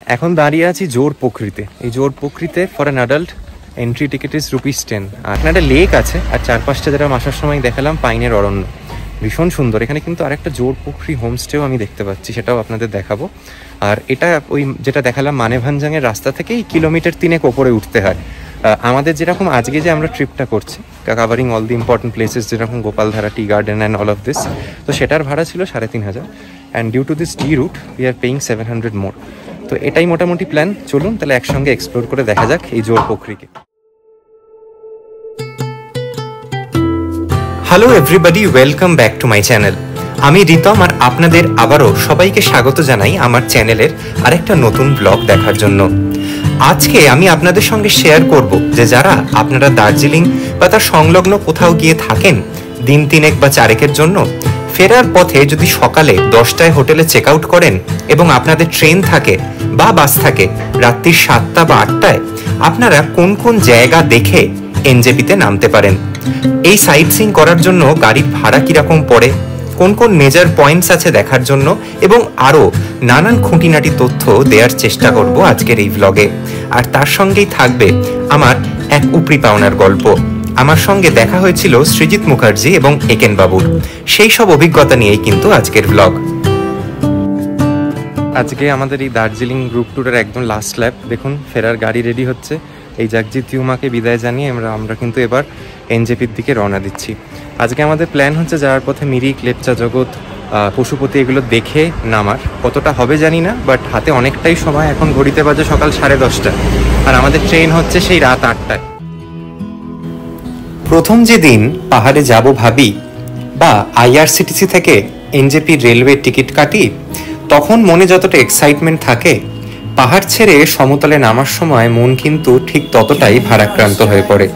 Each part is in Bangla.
এখন দাঁড়িয়ে আছি জোর পুকুরিতে। এই জোর পুকুরিতে for an adult entry ticket is ₹10। আর এখানে একটা লেক আছে, আর চারপাশটা যেটা আসার সময় দেখালাম পাইনের অরণ্য, ভীষণ সুন্দর। এখানে কিন্তু আরেকটা জোর পুকুরি হোমস্টেও আমি দেখতে পাচ্ছি, সেটাও আপনাদের দেখাবো। আর এটা ওই যেটা দেখালাম মানেভাঞ্জাংয়ের রাস্তা থেকেই কিলোমিটার 3 ওপরে উঠতে হয়। আমাদের যেরকম আজকে যে আমরা ট্রিপটা করছি covering all the important places, যেরকম Gopaldhara tea garden and all of this, তো সেটার ভাড়া ছিল 3,500, and due to this tea route we are paying 700 more. তো এটাই মোটামুটি প্ল্যান। চলুন তাহলে একসঙ্গে এক্সপ্লোর করে দেখা যাক এই জোর পুকুরিকে। Hello everybody, welcome back to my channel. আমি রিতম, আর আপনাদের আবারও সবাইকে স্বাগত জানাই আমার চ্যানেলের আরেকটা নতুন ব্লগ দেখার জন্য। আজকে আমি আপনাদের সঙ্গে শেয়ার করব যে যারা আপনারা দার্জিলিং বা তার সংলগ্ন কোথাও গিয়ে থাকেন দিন 3 বা 4 জন্য, ফেরার পথে যদি সকালে 10টায় হোটেলে চেক আউট করেন এবং আপনাদের ট্রেন থাকে বা বাস থাকে রাত্রি 7টা বা 8টায়, আপনারা কোন কোন জায়গা দেখে এনজেপিতে নামতে পারেন। এই সাইট সিইং করার জন্য গাড়ির ভাড়া কিরকম পড়ে, কোন কোন মেজর পয়েন্টস আছে দেখার জন্য, এবং আরও নানান খুঁটিনাটি তথ্য দেওয়ার চেষ্টা করব আজকের এই ভ্লগে। আর তার সঙ্গেই থাকবে আমার এক উপরি পাওনার গল্প। আমার সঙ্গে দেখা হয়েছিল সৃজিত মুখার্জি এবং একেন বাবুর, সেই সব অভিজ্ঞতা নিয়েই কিন্তু আজকের ভ্লগ। আজকে আমাদের এই দার্জিলিং গ্রুপ ট্যুরের একদম লাস্ট ল্যাপ। দেখুন ফেরার গাড়ি রেডি হচ্ছে। এই জাগজিৎ ইউমাকে বিদায় জানিয়ে আমরা কিন্তু এবার এনজেপির দিকে রওনা দিচ্ছি। আজকে আমাদের প্ল্যান হচ্ছে যাওয়ার পথে মিরিক, লেপচা জগৎ, পশুপতি এগুলো দেখে নামার। কতটা হবে জানি না, বাট হাতে অনেকটাই সময়। এখন ঘড়িতে বাজে সকাল 10:30, আর আমাদের ট্রেন হচ্ছে সেই রাত 8টায়। প্রথম যেদিন পাহাড়ে যাব ভাবি বা আইআরসিটিসি থেকে এনজেপি রেলওয়ে টিকিট কাটি, তখন মনে যতটা এক্সাইটমেন্ট থাকে, পাহাড় ছেড়ে সমতলে নামার সময় মন কিন্তু ঠিক ততটাই ভারাক্রান্ত হয়ে পড়ে।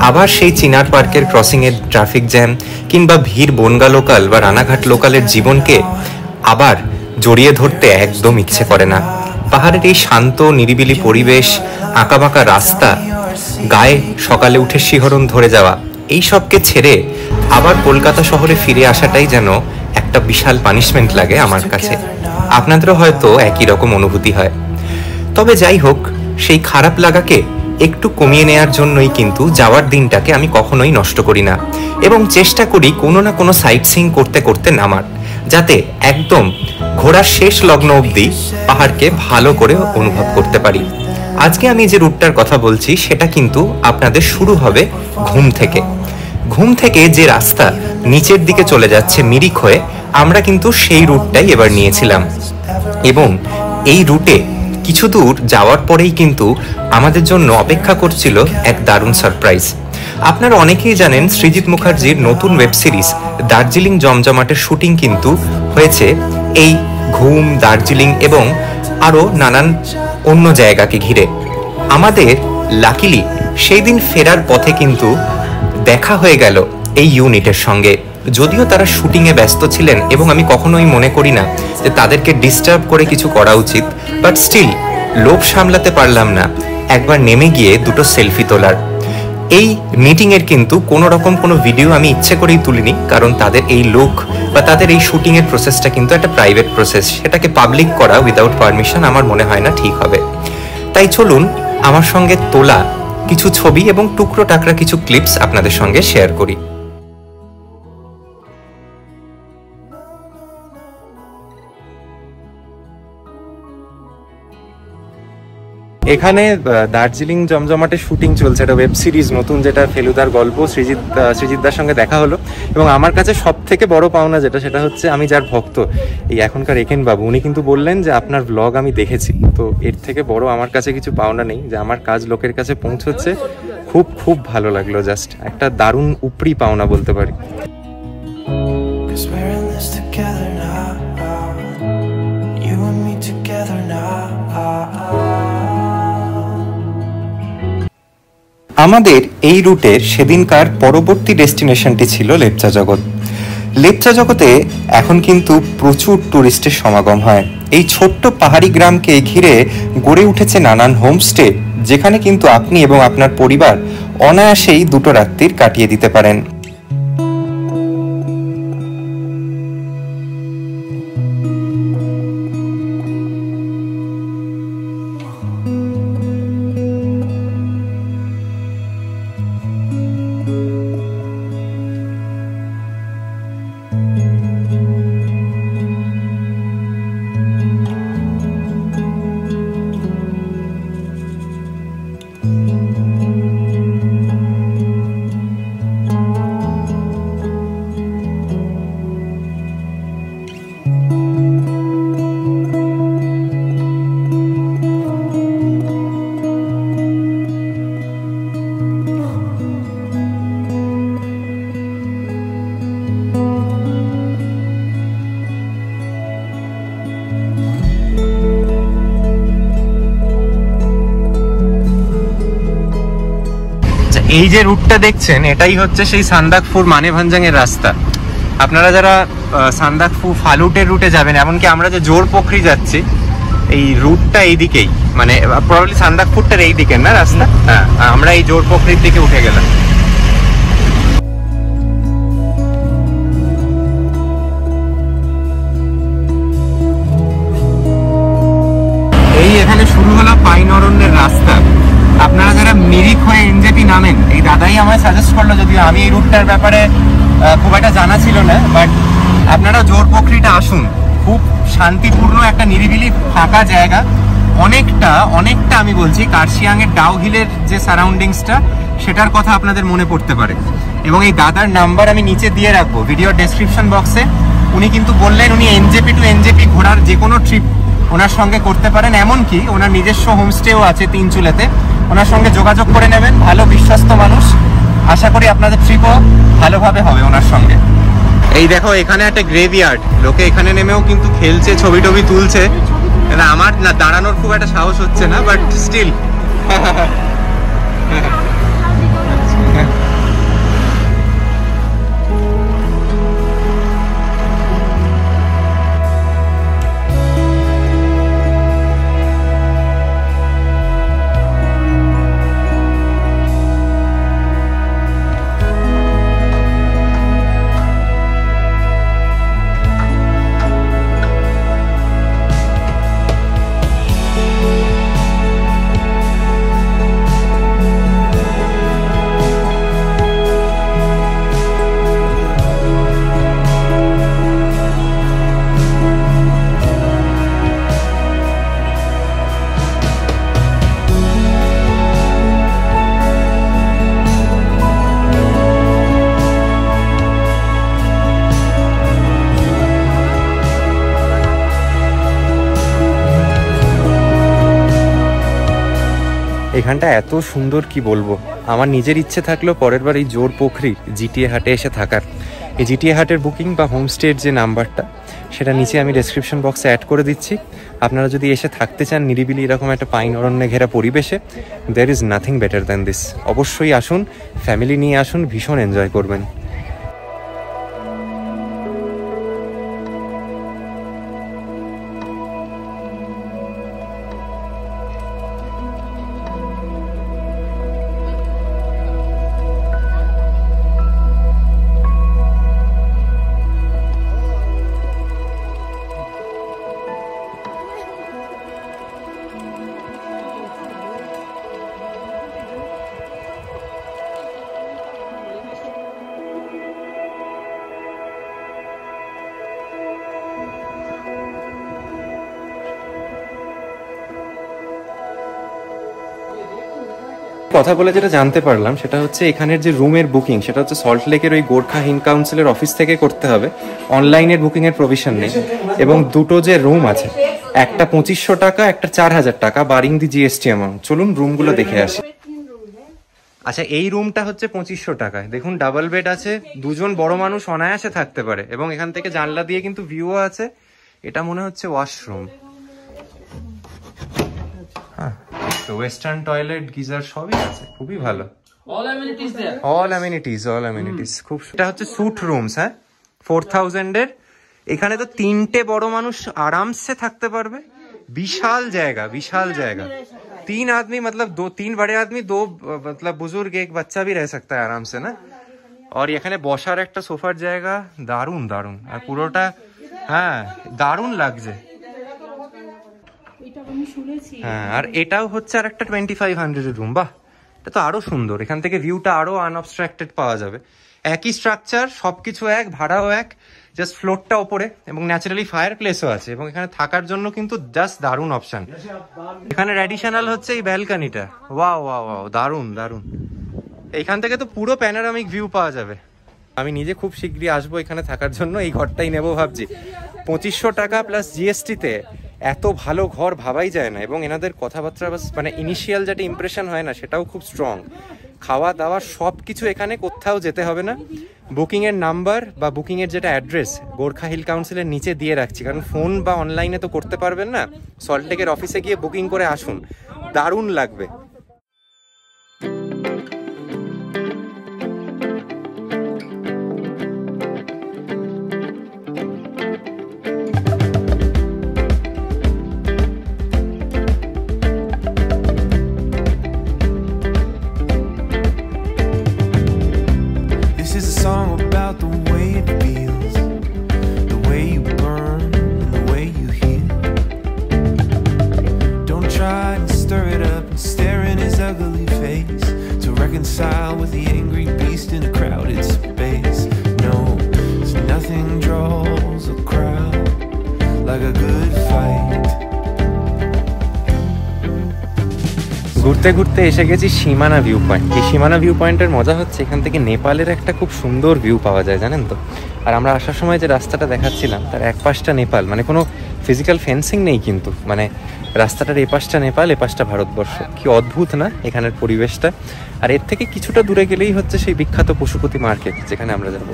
আবার সেই চিনার পার্কের ক্রসিংয়ের ট্রাফিক জ্যাম কিংবা ভিড় বনগা লোকাল বা রানাঘাট লোকালের জীবনকে আবার জড়িয়ে ধরতে একদম ইচ্ছে করে না। পাহাড়ের এই শান্ত নিরিবিলি পরিবেশ, আঁকাবাঁকা রাস্তা, গায়ে সকালে উঠে শিহরণ ধরে যাওয়া, এই সবকে ছেড়ে আবার কলকাতা শহরে ফিরে আসাটাই যেন একটা বিশাল পানিশমেন্ট লাগে আমার কাছে। আপনাদেরও হয়তো একই রকম অনুভূতি হয়। তবে যাই হোক, সেই খারাপ লাগাকে একটু কমিয়ে নেওয়ার জন্যই কিন্তু যাওয়ার দিনটাকে আমি কখনোই নষ্ট করি না, এবং চেষ্টা করি কোনো না কোনো সাইট সিইং করতে করতে নামার, যাতে একদম ঘোরার শেষ লগ্ন অবধি পাহাড়কে ভালো করে অনুভব করতে পারি। আজকে আমি যে রুটটার কথা বলছি সেটা কিন্তু আপনাদের শুরু হবে ঘুম থেকে। ঘুম থেকে যে রাস্তা নিচের দিকে চলে যাচ্ছে মিরিক হয়ে, আমরা কিন্তু সেই রুটটাই এবার নিয়েছিলাম। এবং এই রুটে কিছু দূর যাওয়ার পরেই কিন্তু আমাদের জন্য অপেক্ষা করছিল এক দারুণ সারপ্রাইজ। আপনারা অনেকেই জানেন সৃজিত মুখার্জির নতুন ওয়েব সিরিজ দার্জিলিং জমজমাটের শুটিং কিন্তু হয়েছে এই ঘুম, দার্জিলিং এবং আরও নানান অন্য জায়গাকে ঘিরে। আমাদের লাকিলি সেই দিন ফেরার পথে কিন্তু দেখা হয়ে গেল এই ইউনিটের সঙ্গে। যদিও তারা শুটিংয়ে ব্যস্ত ছিলেন এবং আমি কখনোই মনে করি না যে তাদেরকে ডিস্টার্ব করে কিছু করা উচিত, বাট স্টিল লোভ সামলাতে পারলাম না একবার নেমে গিয়ে দুটো সেলফি তোলার। এই মিটিংয়ের কিন্তু কোনো রকম কোনো ভিডিও আমি ইচ্ছে করেই তুলিনি, কারণ তাদের এই লুক বা তাদের এই শুটিংয়ের প্রসেসটা কিন্তু একটা প্রাইভেট প্রসেস। সেটাকে পাবলিক করা উইদাউট পারমিশন আমার মনে হয় না ঠিক হবে। তাই চলুন আমার সঙ্গে তোলা কিছু ছবি এবং টুকরো টাকরা কিছু ক্লিপস আপনাদের সঙ্গে শেয়ার করি। এখানে দার্জিলিং জমজমাটের শুটিং চলছে, একটা ওয়েব সিরিজ নতুন, যেটা ফেলুদার গল্প। সৃজিতদার সঙ্গে দেখা হলো, এবং আমার কাছে সব থেকে বড় পাওনা যেটা, সেটা হচ্ছে আমি যার ভক্ত, এই এখনকার একেন বাবু, উনি কিন্তু বললেন যে আপনার ব্লগ আমি দেখেছি। তো এর থেকে বড় আমার কাছে কিছু পাওনা নেই, যে আমার কাজ লোকের কাছে পৌঁছচ্ছে। খুব খুব ভালো লাগলো, জাস্ট একটা দারুণ উপরি পাওনা বলতে পারি। আমাদের এই রুটের সেদিনকার পরবর্তী ডেস্টিনেশনটি ছিল লেপচা জগৎ। লেপচা জগতে এখন কিন্তু প্রচুর টুরিস্টের সমাগম হয়। এই ছোট্ট পাহাড়ি গ্রামকে ঘিরে গড়ে উঠেছে নানান হোমস্টে, যেখানে কিন্তু আপনি এবং আপনার পরিবার অনায়াসেই দুটো রাত্রির কাটিয়ে দিতে পারেন। এই যে রুটটা দেখছেন এটাই হচ্ছে সেই সান্দাকফু মানেভাঞ্জাং এর রাস্তা। আপনারা যারা সান্দাকফু ফালুটের রুটে যাবেন, এমনকি আমরা যে জোর পোখরি যাচ্ছি এই রুটটা এইদিকেই, মানে প্রবাবলি সান্দাকফুরটার এই দিকের না রাস্তা। হ্যাঁ, আমরা এই জোর পোখরির দিকে উঠে গেলাম। এই এখানে শুরু হলো পাইন অরণ্যের রাস্তা। আপনারা যারা মিরিক হয়ে এনজেপি নামেন, এই দাদাই আমায় সাজেস্ট করলো, যদিও আমি এই রুটটার ব্যাপারে খুব একটা জানা ছিল না, বাট আপনারা জোর পোখরিটা আসুন। খুব শান্তিপূর্ণ একটা নিরিবিলি ফাঁকা জায়গা, অনেকটা আমি বলছি কার্শিয়াং এর ডাউ হিলের যে সারাউন্ডিংসটা সেটার কথা আপনাদের মনে পড়তে পারে। এবং এই দাদার নাম্বার আমি নিচে দিয়ে রাখবো ভিডিও ডেসক্রিপশন বক্সে। উনি কিন্তু বললেন উনি এনজেপি টু এনজেপি ঘোরার যে কোনো ট্রিপ ওনার সঙ্গে করতে পারেন, এমনকি ওনার নিজস্ব হোমস্টেও আছে তিনচুলেতে। ওনার সঙ্গে যোগাযোগ করে নেবেন, ভালো বিশ্বস্ত মানুষ। আশা করি আপনাদের ট্রিপও ভালোভাবে হবে ওনার সঙ্গে। এই দেখো এখানে একটা গ্রেভইয়ার্ড, লোকে এখানে নেমেও কিন্তু খেলছে, ছবি টবি তুলছে। আমার না দাঁড়ানোর খুব একটা সাহস হচ্ছে না, বাট স্টিল এখানটা এত সুন্দর কি বলবো। আমার নিজের ইচ্ছে থাকলেও পরের বার এই জোর পোখরির জিটিএ হাটে এসে থাকার। এই জিটিএ হাটের বুকিং বা হোমস্টের যে নাম্বারটা সেটা নিচে আমি ডেসক্রিপশন বক্সে অ্যাড করে দিচ্ছি। আপনারা যদি এসে থাকতে চান নিরিবিলি এরকম একটা পাইন অরণ্যে ঘেরা পরিবেশে, there is nothing better than this. অবশ্যই আসুন, ফ্যামিলি নিয়ে আসুন, ভীষণ এনজয় করবেন। কথা বলে যেটা জানতে পারলাম সেটা হচ্ছে এখানের যে রুমের বুকিং সেটা হচ্ছে সল্ট লেকের ওই গোর্খা হিল কাউন্সিলের অফিস থেকে করতে হবে। অনলাইনের বুকিং এর প্রভিশন নেই। এবং দুটো যে রুম আছে, একটা 2500 টাকা, একটা 4000 টাকা, বারিং দি জিএসটি অ্যামাউন্ট। চলুন রুমগুলো দেখে আসি। আচ্ছা, এই রুমটা হচ্ছে 2500 টাকায়। দেখুন ডাবল বেড আছে, দুজন বড় মানুষ অনায়াসে থাকতে পারে। এবং এখান থেকে জানলা দিয়ে কিন্তু ভিউও আছে। এটা মনে হচ্ছে ওয়াশরুম। হ্যাঁ, তো ওয়েস্টার্ন টয়লেট, গিজার সবই আছে, খুবই ভালো। অল অ্যামেনিটিজ খুব। এটা হচ্ছে স্যুট রুমস। হ্যাঁ, 4000 এর। এখানে তো 3টে বড় মানুষ আরামসে থাকতে পারবে। विशाल जाएगा 3 आदमी मतलब 3 बड़े आदमी, 2 मतलब बुजुर्ग, एक बच्चा भी रह सकता है आराम से ना। और এখানে বসার একটা সোফার জায়গা, দারুন। আর পুরোটা হ্যাঁ দারুন লাগছে। হ্যাঁ, আর এটাও হচ্ছে আর একটা 2500 এর রুম। বাহ, এটা তো আরো সুন্দর। এখান থেকে ভিউটা আরো আনঅবস্ট্রাক্টেড পাওয়া যাবে। একই স্ট্রাকচার, সবকিছু এক, ভাড়াও এক, জাস্ট ফ্লোরটা ওপরে। এবং ন্যাচারালি ফায়ার প্লেসও আছে। এবং এখানে থাকার জন্য কিন্তু জাস্ট দারুন অপশন। এখানে অ্যাডিশনাল হচ্ছে এই ব্যালকনিটা। ওয়াও, দারুন। এইখান থেকে তো পুরো প্যানোরামিক ভিউ পাওয়া যাবে। আমি নিজে খুব শীঘ্রই আসবো এখানে থাকার জন্য। এই ঘরটাই নেবো ভাবছি। 2500 টাকা প্লাস জিএসটিতে এত ভালো ঘর ভাবাই যায় না। এবং এনাদের কথাবার্তা মানে ইনিশিয়াল যেটা ইমপ্রেশন হয় না সেটাও খুব স্ট্রং। খাওয়া দাওয়া সব কিছু এখানে, কোথাও যেতে হবে না। বুকিংয়ের নাম্বার বা বুকিংয়ের যেটা অ্যাড্রেস গোর্খা হিল কাউন্সিলের নিচে দিয়ে রাখছি, কারণ ফোন বা অনলাইনে তো করতে পারবেন না। সল্টলেকের অফিসে গিয়ে বুকিং করে আসুন, দারুণ লাগবে। tried to stir it up and stare in his ugly face to reconcile with the angry beast in a crowded space. No, there's nothing draws a crowd like a good fight. ঘুরতে ঘুরতে এসে গেছি সীমানা ভিউ পয়েন্ট। এই সীমানা ভিউ পয়েন্টের মজা হচ্ছে এখান থেকে নেপালের একটা খুব সুন্দর ভিউ পাওয়া যায়, জানেন তো। আর আমরা আসার সময় যে রাস্তাটা দেখাচ্ছিলাম তার এক পাশটা নেপাল, মানে কোনো ফিজিক্যাল ফেন্সিং নেই, কিন্তু মানে রাস্তাটার এ পাশটা নেপাল, এ পাশটা ভারতবর্ষ। কি অদ্ভুত না এখানের পরিবেশটা। আর এর থেকে কিছুটা দূরে গেলেই হচ্ছে সেই বিখ্যাত পশুপতি মার্কেট, যেখানে আমরা যাবো।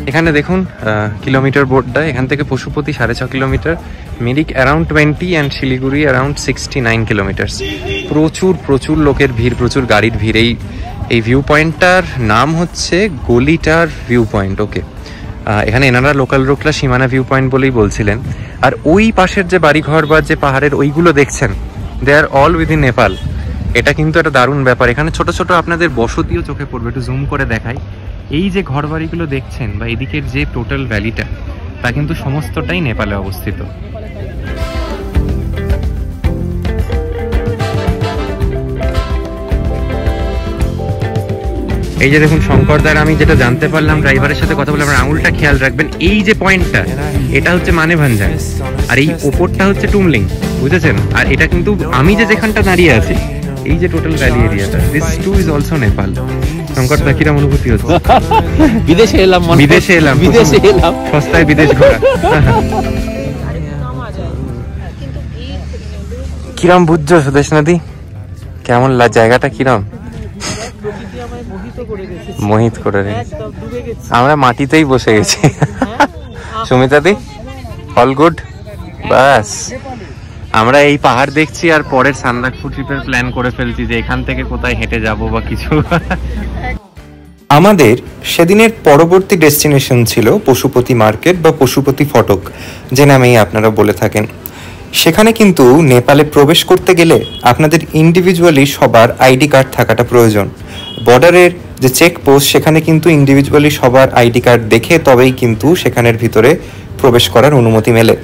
এখানে দেখুন কিলোমিটার বোর্ডটা, এখান থেকে Pashupati 6.5 kilometre, Mirik around 20 and Siliguri around 69 kilometres. প্রচুর প্রচুর লোকের ভিড়, প্রচুর গাড়ির ভিড়। এই ভিউ পয়েন্টটার নাম হচ্ছে গলিটার ভিউ পয়েন্ট। ওকে, এখানে এনারা লোকাল লোকরা সীমানা ভিউ পয়েন্ট বলেই বলছিলেন। আর ওই পাশের যে বাড়িঘর বা যে পাহাড়ের ওইগুলো দেখছেন, দে আর অল উইদিন নেপাল। এটা কিন্তু একটা দারুণ ব্যাপার। এখানে ছোট ছোট আপনাদের বসতিও চোখে পড়বে, একটু জুম করে দেখাই। এই যে ঘর বাড়িগুলো দেখছেন বা এদিকের যে টোটাল ভ্যালিটা, তা কিন্তু সমস্তটাই নেপালে অবস্থিত। এই যে দেখুন শঙ্করদার, আমি যেটা জানতে পারলাম ড্রাইভারের সাথে কথা বলে, আমার আঙুলটা খেয়াল রাখবেন, এই যে পয়েন্টটা এটা হচ্ছে মানেভাঞ্জান, আর এই ওপরটা হচ্ছে টুমলিং, বুঝেছেন। আর এটা কিন্তু আমি যেখানটা দাঁড়িয়ে আছি, এই যে টোটাল ভ্যালি এরিয়াটা, this too is also Nepal. শঙ্করদা কিরম অনুভূতি হচ্ছে? বিদেশে এলাম, সস্তায় বিদেশ ঘোরা। কিরম বুঝছো সুদেশ নদী? কেমন জায়গাটা কিরম? মোহিত করে আমরা মাটিতেই বসে গেছি। সুমিতাদি অল গুড? বাস আমরা এই পাহাড় দেখছি আর পরের সান্দাকফু ট্রিপের প্ল্যান করে ফেলছি যে এখান থেকে কোথায় হেঁটে যাব বা কিছু। আমাদের সেদিনের পরবর্তী ডেস্টিনেশন ছিল পশুপতি মার্কেট বা পশুপতি ফটক, যে নামেই আপনারা বলে থাকেন। সেখানে কিন্তু নেপালে প্রবেশ করতে গেলে আপনাদের ইন্ডিভিজুয়ালি সবার আইডি কার্ড থাকাটা প্রয়োজন। বর্ডারের যে চেকপোস্ট, সেখানে কিন্তু ইন্ডিভিজুয়ালি সবার আইডি কার্ড দেখে তবেই কিন্তু সেখানের ভিতরে প্রবেশ করার অনুমতি মেলে।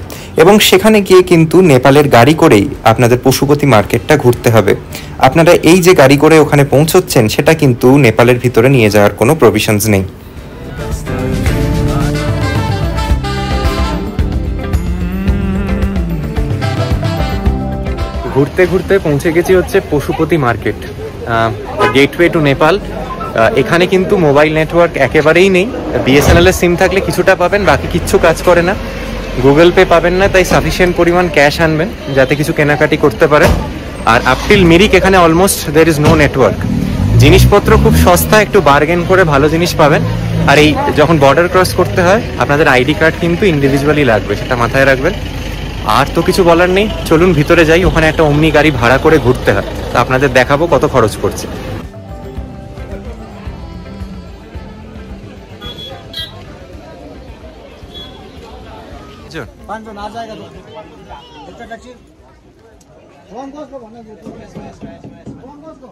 এবং সেখানে গিয়ে কিন্তু নেপালের গাড়ি করেই আপনাদের পশুপতি মার্কেটটা ঘুরতে হবে। আপনারা এই যে গাড়ি করে ওখানে পৌঁছচ্ছেন, সেটা কিন্তু নেপালের ভিতরে নিয়ে যাওয়ার কোনো প্রভিশনস নেই। ঘুরতে ঘুরতে পৌঁছে গেছি হচ্ছে Pashupati market, gateway to Nepal. এখানে কিন্তু মোবাইল নেটওয়ার্ক একেবারেই নেই। বিএসএনএল এর সিম থাকলে কিছুটা পাবেন, বাকি কিচ্ছু কাজ করে না। গুগল পে পাবেন না, তাই সাফিসিয়েন্ট পরিমাণ ক্যাশ আনবেন যাতে কিছু কেনাকাটি করতে পারেন। আর আপটিল মিরিক এখানে almost there is no network. জিনিসপত্র খুব সস্তা, একটু বার্গেন করে ভালো জিনিস পাবেন। আর এই যখন বর্ডার ক্রস করতে হয় আপনাদের আইডি কার্ড কিন্তু ইন্ডিভিজুয়ালি লাগবে, সেটা মাথায় রাখবেন। আর তো কিছু বলার নেই, চলুন ভিতরে যাই। ওখানে একটা অমনি গাড়ি ভাড়া করে ঘুরতে হয়, তা আপনাদের দেখাবো কত খরচ পড়ছে।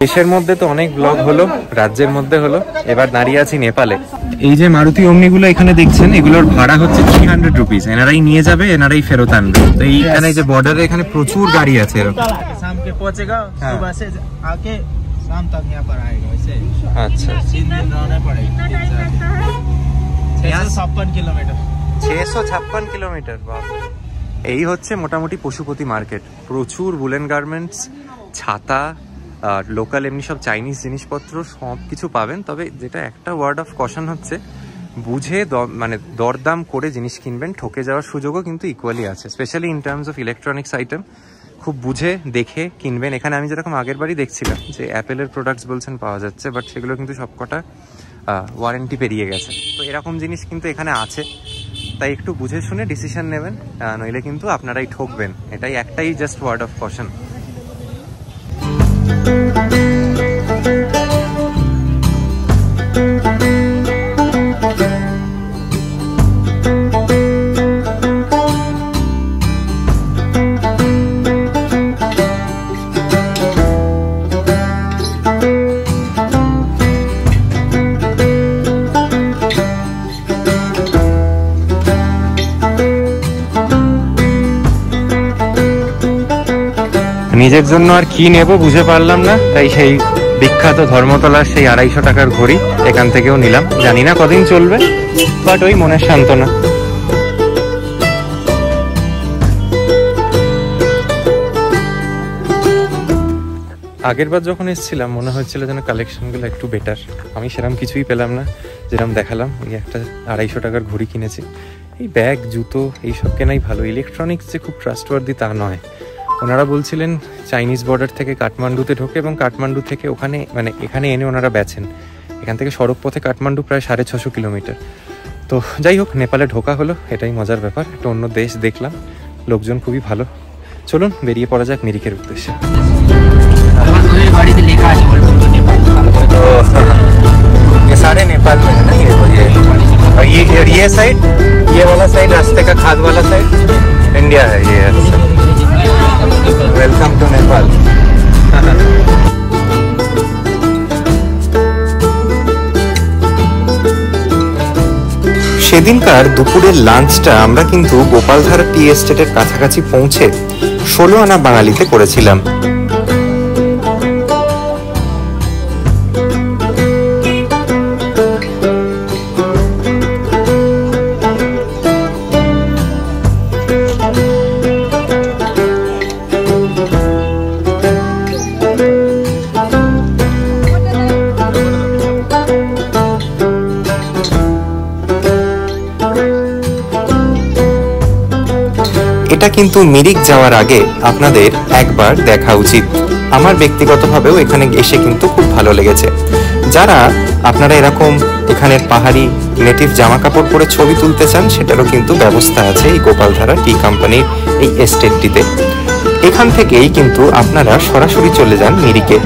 দেশের মধ্যে তো অনেক ব্লগ হলো, রাজ্যের মধ্যে হলো, এবার দাঁড়িয়ে আছি নেপালে। এই যে মারুতি ওমনিগুলো এখানে দেখছেন, এগুলোর ভাড়া হচ্ছে 300 রুপিস। এনারাই নিয়ে যাবে, এনারাই ফেরত আনবে। তো এইখানে যে বর্ডারে এখানে প্রচুর গাড়ি আছে। আচ্ছা, 656 কিলোমিটার। এই হচ্ছে মোটামুটি পশুপতি মার্কেট। প্রচুর উলেন গার্মেন্টস, ছাতা, লোকাল এমনি সব চাইনিজ জিনিসপত্র সব কিছু পাবেন। তবে যেটা একটা ওয়ার্ড অফ কশন হচ্ছে, বুঝে মানে দরদাম করে জিনিস কিনবেন। ঠকে যাওয়ার সুযোগও কিন্তু ইকুয়ালি আছে, specially in terms of electronics item. খুব বুঝে দেখে কিনবেন। এখানে আমি যেরকম আগের বারই দেখছিলাম যে অ্যাপেলের প্রোডাক্টস বলছেন পাওয়া যাচ্ছে, বাট সেগুলো কিন্তু সবকটা ওয়ারেন্টি পেরিয়ে গেছে। তো এরকম জিনিস কিন্তু এখানে আছে, তাই একটু বুঝে শুনে ডিসিশন নেবেন, নইলে কিন্তু আপনারাই ঠকবেন। এটাই একটাই জাস্ট ওয়ার্ড অফ কশন। নিজের জন্য আর কি নেব বুঝে পারলাম না, তাই সেই বিখ্যাত ধর্মতলার সেই 250 টাকার ঘড়ি এখান থেকেও নিলাম। জানি না কদিন চলবে, বাট ওই মনের সান্ত্বনা। আগের বার যখন এসেছিলাম মনে হচ্ছিল যেন কালেকশনগুলো একটু বেটার, আমি সেরকম কিছুই পেলাম না যেরকম দেখালাম। এই একটা 250 টাকার ঘড়ি কিনেছি। এই ব্যাগ, জুতো এইসব কেনাই ভালো। ইলেকট্রনিক্স যে খুব ট্রাস্টওয়ার্দি তা নয়। ওনারা বলছিলেন চাইনিজ বর্ডার থেকে কাঠমান্ডুতে ঢোকে এবং কাঠমান্ডু থেকে ওখানে মানে এখানে এনে ওনারা বেচেন। এখান থেকে সড়ক পথে কাঠমান্ডু প্রায় 650 কিলোমিটার। তো যাই হোক, নেপালে ঢোকা হলো, এটাই মজার ব্যাপার। একটা অন্য দেশ দেখলাম, লোকজন খুবই ভালো। চলুন বেরিয়ে পড়া যাক মিরিকের উদ্দেশ্যে। तो ये सारे नेपाल में है ना, ये साइड, ये वाला साइड रास्ते का खाद वाला साइड इंडिया है ये। Welcome to Nepal. সেদিনকার দুপুরের লাঞ্চটা আমরা কিন্তু গোপালধারা টি এস্টেটের কাছাকাছি পৌঁছে 16 আনা বাঙালিতে করেছিলাম। এটা কিন্তু মিরিক যাওয়ার আগে আপনাদের একবার দেখা উচিত। আমার ব্যক্তিগতভাবেও এখানে এসে কিন্তু খুব ভালো লেগেছে। যারা আপনারা এরকম এখানের পাহাড়ি নেটিভ জামা কাপড় পরে ছবি তুলতে চান, সেটারও কিন্তু ব্যবস্থা আছে এই গোপালধারা টি কোম্পানির এই এস্টেটটিতে। এখান থেকেই কিন্তু আপনারা সরাসরি চলে যান মিরিকে।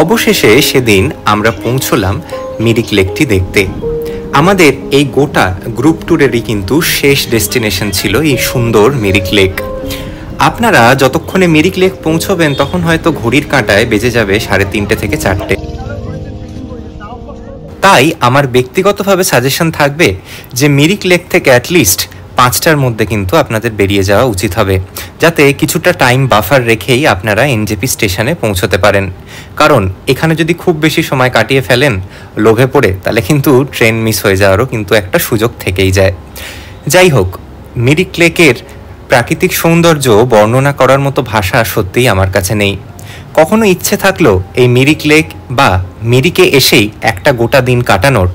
অবশেষে সেদিন আমরা পৌঁছলাম মিরিক লেকটি দেখতে। আমাদের এই গোটা গ্রুপ ট্যুরেরই কিন্তু শেষ ডেস্টিনেশন ছিল এই সুন্দর মিরিক লেক। আপনারা যতক্ষণে মিরিক লেক পৌঁছবেন তখন হয়তো ঘড়ির কাঁটায় বেজে যাবে 3:30 থেকে 4টে। তাই আমার ব্যক্তিগতভাবে সাজেশন থাকবে যে মিরিক লেক থেকে অ্যাটলিস্ট 5টার মধ্যে কিন্তু আপনাদের বেরিয়ে যাওয়া উচিত হবে, যাতে কিছুটা টাইম বাফার রেখেই আপনারা এনজেপি স্টেশনে পৌঁছতে পারেন। কারণ এখানে যদি খুব বেশি সময় কাটিয়ে ফেলেন লোভে পড়ে, তাহলে কিন্তু ট্রেন মিস হয়ে যাওয়ারও কিন্তু একটা সুযোগ থেকেই যায়। যাই হোক, মিরিক লেকের প্রাকৃতিক সৌন্দর্য বর্ণনা করার মতো ভাষা সত্যিই আমার কাছে নেই। কখনো ইচ্ছে থাকলো এই মিরিক লেক বা মিরিকে এসেই একটা গোটা দিন কাটানোর,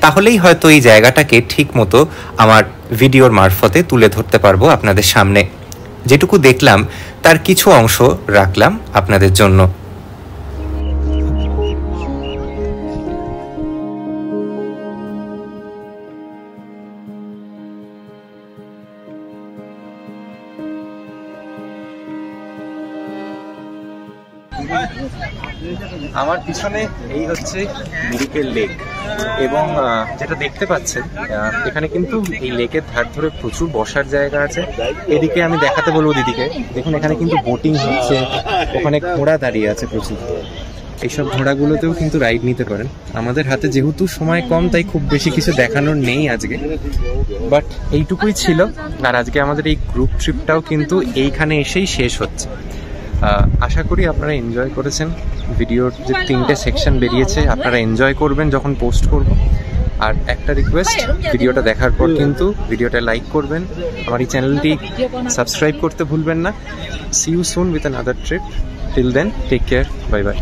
তাহলেই হয়তো এই জায়গাটাকে ঠিক মতো আমার ভিডিওর মারফতে তুলে ধরতে পারবো আপনাদের সামনে। যেটুকু দেখলাম তার কিছু অংশ রাখলাম আপনাদের জন্য। আমার পিছনে এই হচ্ছে মিরিকের লেক, এবং যেটা দেখতে পাচ্ছেন এখানে কিন্তু এই লেকের ধার ধরে প্রচুর বসার জায়গা আছে। এদিকে আমি দেখাতে বলবো দিদিকে, দেখুন এখানে কিন্তু বোটিং হচ্ছে, ওখানে ঘোড়া দাঁড়িয়ে আছে প্রচুর। এইসব ঘোড়াগুলোতেও কিন্তু রাইড নিতে পারেন। আমাদের হাতে যেহেতু সময় কম, তাই খুব বেশি কিছু দেখানোর নেই আজকে, বাট এইটুকুই ছিল। আর আজকে আমাদের এই গ্রুপ ট্রিপটাও কিন্তু এইখানে এসেই শেষ হচ্ছে। আশা করি আপনারা এনজয় করেছেন। ভিডিওর যে 3টে সেকশন বেরিয়েছে আপনারা এনজয় করবেন যখন পোস্ট করব। আর একটা রিকোয়েস্ট, ভিডিওটা দেখার পর কিন্তু ভিডিওটা লাইক করবেন, আমার এই চ্যানেলটি সাবস্ক্রাইব করতে ভুলবেন না। See you soon with another trip. Till then, take care, bye by.